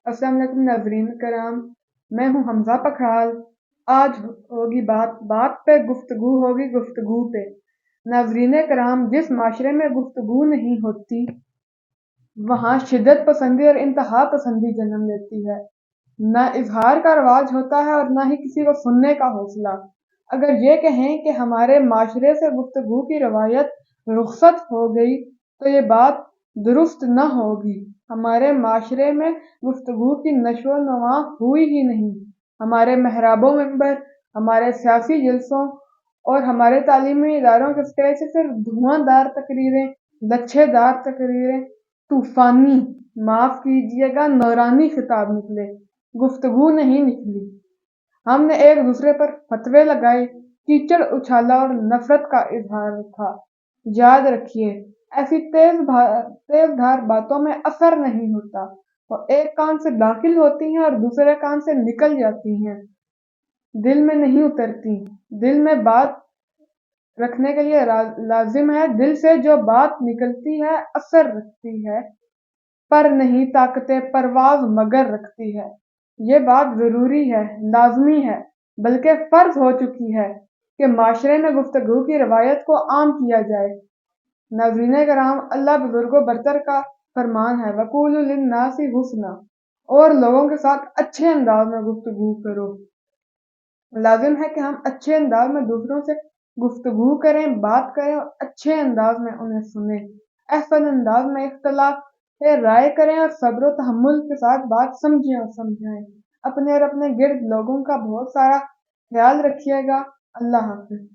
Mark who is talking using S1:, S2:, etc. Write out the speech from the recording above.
S1: السلام علیکم ناظرین کرام، میں ہوں حمزہ پکھرال۔ آج ہوگی بات پہ گفتگو ہوگی گفتگو پہ۔ ناظرین کرام، جس معاشرے میں گفتگو نہیں ہوتی وہاں شدت پسندی اور انتہا پسندی جنم لیتی ہے۔ نہ اظہار کا رواج ہوتا ہے اور نہ ہی کسی کو سننے کا حوصلہ۔ اگر یہ کہیں کہ ہمارے معاشرے سے گفتگو کی روایت رخصت ہو گئی تو یہ بات درست نہ ہوگی۔ ہمارے معاشرے میں گفتگو کی نشو و نما ہوئی ہی نہیں۔ ہمارے محراب و منبر، ہمارے سیاسی جلسوں اور ہمارے تعلیمی اداروں کے اسٹیج سے صرف دھواں دار تقریریں، لچھے دار تقریریں، طوفانی، معاف کیجیے گا نورانی خطاب نکلے، گفتگو نہیں نکلی۔ ہم نے ایک دوسرے پر فتوے لگائے، کیچڑ اچھالا اور نفرت کا اظہار تھا۔ یاد رکھیے، ایسی تیز دھار باتوں میں اثر نہیں ہوتا، وہ ایک کان سے داخل ہوتی ہیں اور دوسرے کان سے نکل جاتی ہیں، دل میں نہیں اترتی۔ دل میں بات رکھنے کے لیے لازم ہے، دل سے جو بات نکلتی ہے اثر رکھتی ہے، پر نہیں طاقت پرواز مگر رکھتی ہے۔ یہ بات ضروری ہے، لازمی ہے، بلکہ فرض ہو چکی ہے کہ معاشرے میں گفتگو کی روایت کو عام کیا جائے۔ ناظرین کرام، اللہ بزرگ و برتر کا فرمان ہے وَقُولُوا لِلنَّاسِ حُسْنًا، اور لوگوں کے ساتھ اچھے انداز میں گفتگو کرو۔ لازم ہے کہ ہم اچھے انداز میں دوسروں سے گفتگو کریں، بات کریں اور اچھے انداز میں انہیں سنیں، احسن انداز میں اختلاف رائے کریں اور صبر و تحمل کے ساتھ بات سمجھیں اور سمجھائیں۔ اپنے اور اپنے گرد لوگوں کا بہت سارا خیال رکھیے گا۔ اللہ حافظ۔